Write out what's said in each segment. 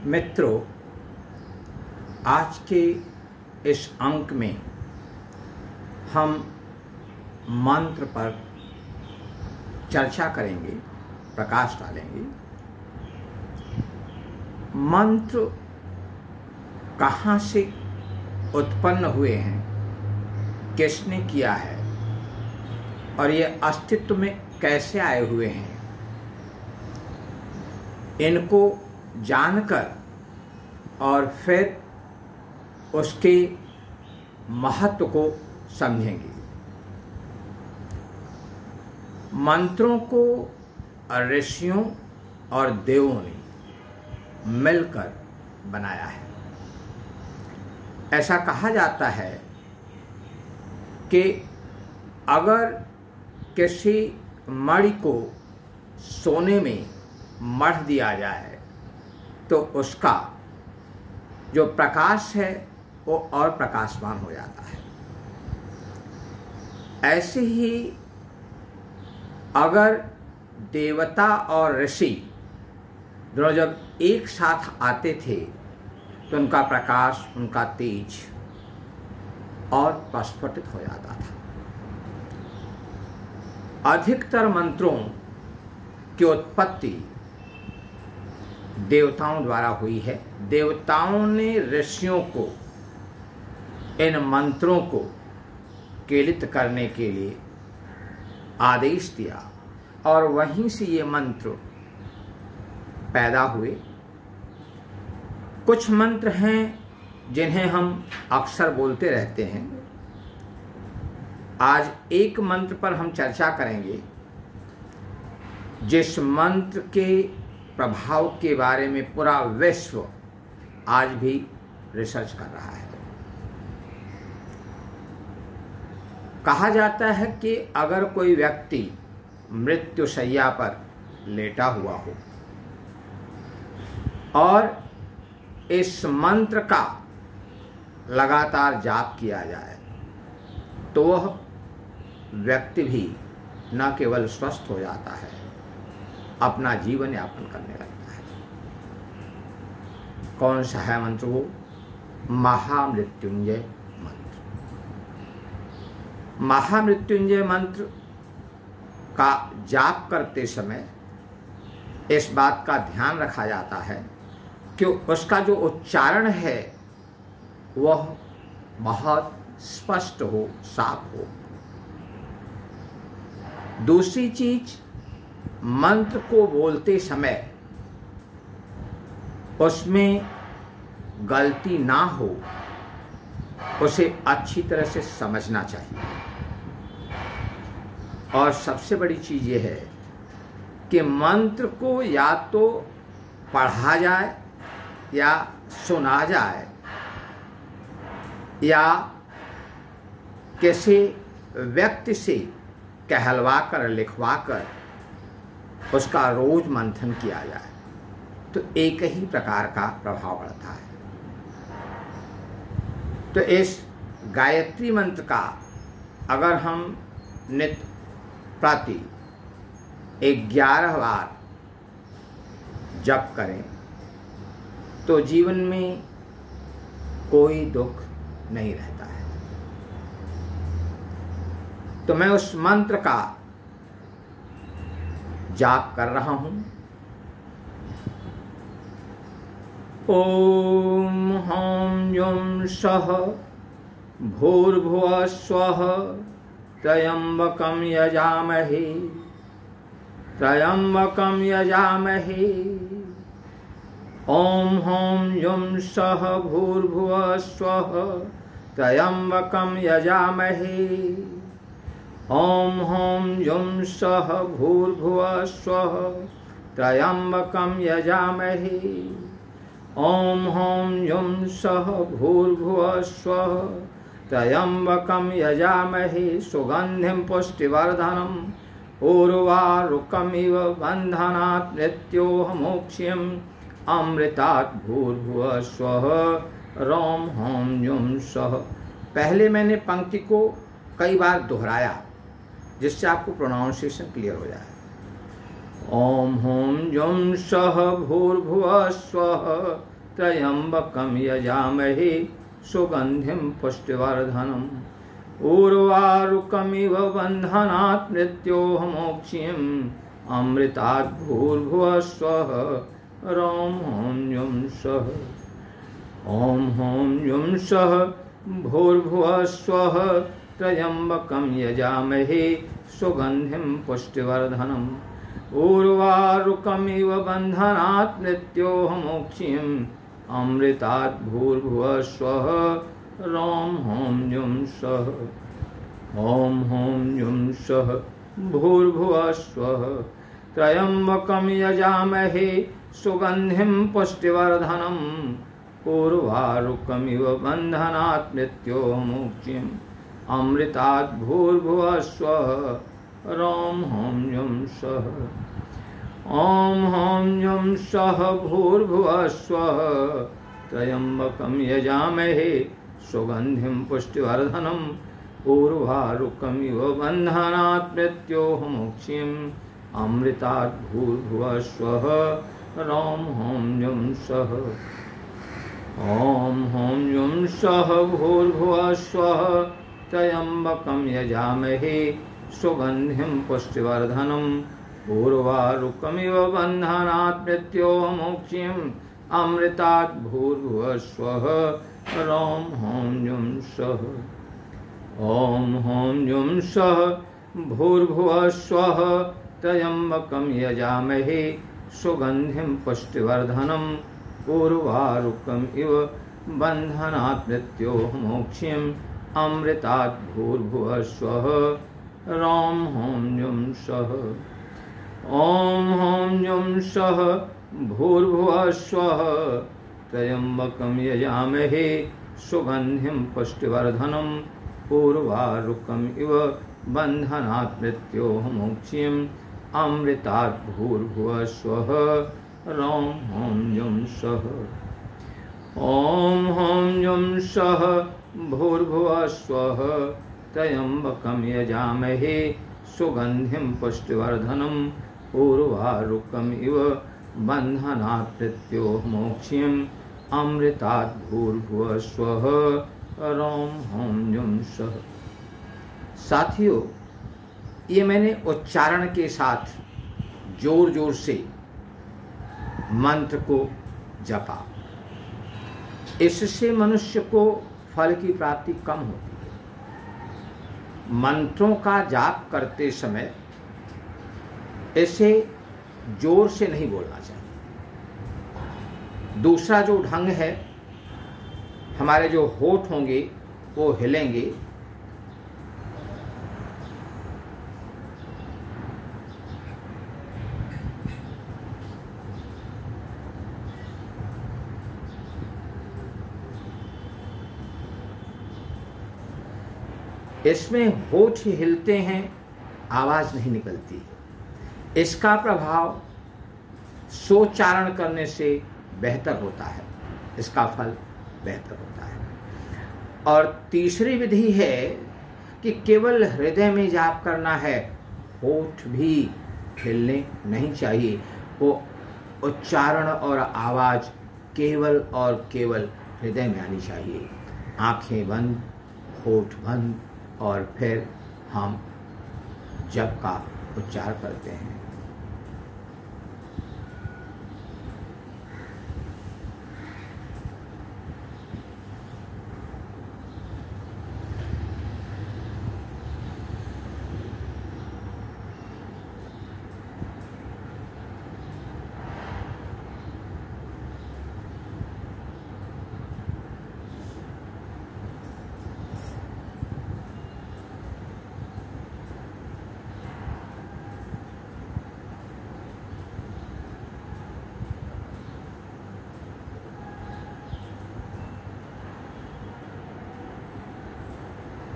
मित्रों, आज के इस अंक में हम मंत्र पर चर्चा करेंगे, प्रकाश डालेंगे। मंत्र कहाँ से उत्पन्न हुए हैं, किसने किया है और ये अस्तित्व में कैसे आए हुए हैं, इनको जानकर और फिर उसके महत्व को समझेंगे। मंत्रों को ऋषियों और देवों ने मिलकर बनाया है। ऐसा कहा जाता है कि अगर किसी मणि को सोने में मढ़ दिया जाए तो उसका जो प्रकाश है वो और प्रकाशमान हो जाता है। ऐसे ही अगर देवता और ऋषि दोनों जब एक साथ आते थे तो उनका प्रकाश, उनका तेज और प्रस्फुटित हो जाता था। अधिकतर मंत्रों की उत्पत्ति देवताओं द्वारा हुई है। देवताओं ने ऋषियों को इन मंत्रों को केलित करने के लिए आदेश दिया और वहीं से ये मंत्र पैदा हुए। कुछ मंत्र हैं जिन्हें हम अक्सर बोलते रहते हैं। आज एक मंत्र पर हम चर्चा करेंगे जिस मंत्र के प्रभाव के बारे में पूरा विश्व आज भी रिसर्च कर रहा है। कहा जाता है कि अगर कोई व्यक्ति मृत्युशैया पर लेटा हुआ हो और इस मंत्र का लगातार जाप किया जाए तो वह व्यक्ति भी न केवल स्वस्थ हो जाता है, अपना जीवन यापन करने लगता है। कौन सा है मंत्र? वो महामृत्युंजय मंत्र। महामृत्युंजय मंत्र का जाप करते समय इस बात का ध्यान रखा जाता है कि उसका जो उच्चारण है वह बहुत स्पष्ट हो, साफ हो। दूसरी चीज, मंत्र को बोलते समय उसमें गलती ना हो, उसे अच्छी तरह से समझना चाहिए। और सबसे बड़ी चीज यह है कि मंत्र को या तो पढ़ा जाए या सुना जाए या किसी व्यक्ति से कहलवा कर, लिखवा कर उसका रोज मंथन किया जाए तो एक ही प्रकार का प्रभाव पड़ता है। तो इस गायत्री मंत्र का अगर हम नित्य प्रति 11 बार जप करें तो जीवन में कोई दुख नहीं रहता है। तो मैं उस मंत्र का जाप कर रहा हूं। ओम ह्रां युं सः भूर्भुवः स्वः त्र्यंबकं यजामहे त्र्यंबकं यजामहे। ओम ह्रां युं सः भूर्भुवः स्वः त्र्यंबकं यजामहे। ओम ह्रां युं सः भूर्भुवः स्वः त्र्यंबकं यजामहे। ओम ह्रां युं सः भूर्भुवः स्वः त्र्यंबकं यजामहे। सुगंधिं पुष्टिवर्धनम् उर्वारुकमिव बन्धनात् मृत्योर्मुक्ष्यम् अमृतात् भूर्भुवः स्वः ह्रां ह्रां युं सः। पहले मैंने पंक्ति को कई बार दोहराया जिससे आपको प्रोनाउंसिएशन क्लियर हो जाए। ओम ह्रां युं सः भूर्भुवः स्वः त्र्यंबकं यजामहे सुगंधिं पुष्टिवर्धनम् उर्वारुकमिव बन्धनात् मृत्योर्मुक्षीयम् अमृतात् भूर्भुवः स्वः ॐ ह्रौं युं सः ॐ ह्रौं युं सः भूर्भुवः स्वः त्र्यंबकं यजामहे सुगंधिं पुष्टिवर्धनम् उर्वारुकमिव बन्धनात् मृत्योर्मुक्षीयम् अमृतात् भूर्भुवः स्वः ॐ ह्रौं युं सः ॐ ह्रौं युं सः भूर्भुवः स्वः त्र्यंबकं यजामहे सुगंधिं पुष्टिवर्धनम् उर्वारुकमिव बन्धनात् मृत्योर्मुक्षीयम् अमृतात् भूर्भुवः स्वः ॐ ह्रौं युं सः ॐ ह्रौं युं सः भूर्भुवः स्वः त्र्यंबकं यजामहे सुगंधिं पुष्टिवर्धनम् उर्वारुकमिव बन्धनात् मृत्योर्मुक्षीयम् अमृतात् भूर्भुवः स्वः ॐ ह्रौं युं सः ॐ ह्रौं युं सः भूर्भुवः स्वः त्र्यंबकं यजामहे सुगंधिं पुष्टिवर्धनम् उर्वारुकमिव बन्धनात् मृत्योर्मुक्षीयम् अमृतात् भूर्भुवः स्वः ॐ ह्रौं युं सः ॐ ह्रौं युं सः भूर्भुवः स्वः त्र्यंबकं यजामहे सुगंधिं पुष्टिवर्धनम् उर्वारुकमिव बन्धनात् मृत्योर्मुक्षीयम् अमृतात् भूर्भुवः स्वः ॐ ह्रौं युं सः ॐ ह्रौं युं सः भूर्भुवः स्वः त्र्यंबकं यजामहे सुगंधिं पुष्टिवर्धनम् उर्वारुकमिव बन्धनात् मृत्योर्मुक्षीयम् अमृतात् भूर्भुवः स्वः ॐ ह्रौं युं सः ॐ ह्रौं युं सः भूर्भुवः स्वः त्र्यंबकं यजामहे सुगंधिं पुष्टिवर्धनम् उर्वारुकमिव बन्धनात् मृत्योर्मुक्षीयम् अमृतात् भूर्भुवः स्वः ॐ ह्रौं युं सः। साथियों, ये मैंने उच्चारण के साथ जोर जोर से मंत्र को जपा। इससे मनुष्य को फल की प्राप्ति कम होती है। मंत्रों का जाप करते समय इसे जोर से नहीं बोलना चाहिए। दूसरा जो ढंग है, हमारे जो होठ होंगे वो हिलेंगे, इसमें होठ हिलते हैं, आवाज नहीं निकलती। इसका प्रभाव सोचारण करने से बेहतर होता है, इसका फल बेहतर होता है। और तीसरी विधि है कि केवल हृदय में जाप करना है, होठ भी हिलने नहीं चाहिए। वो उच्चारण और आवाज केवल और केवल हृदय में आनी चाहिए। आंखें बंद, होठ बंद, और फिर हम जप का उच्चार करते हैं।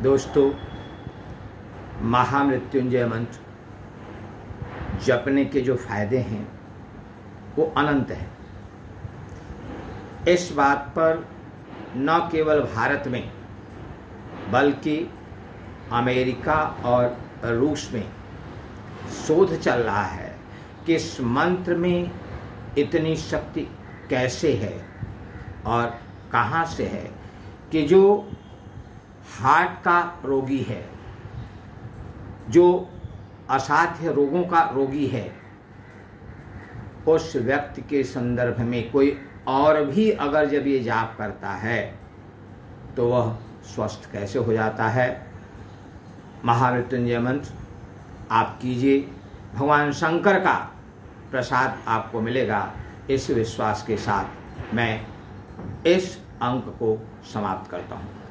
दोस्तों, महामृत्युंजय मंत्र जपने के जो फायदे हैं वो अनंत हैं। इस बात पर न केवल भारत में बल्कि अमेरिका और रूस में शोध चल रहा है कि इस मंत्र में इतनी शक्ति कैसे है, और कहाँ से है कि जो हार्ट का रोगी है, जो असाध्य रोगों का रोगी है, उस व्यक्ति के संदर्भ में कोई और भी अगर जब ये जाप करता है तो वह स्वस्थ कैसे हो जाता है। महामृत्युंजय मंत्र आप कीजिए, भगवान शंकर का प्रसाद आपको मिलेगा। इस विश्वास के साथ मैं इस अंक को समाप्त करता हूँ।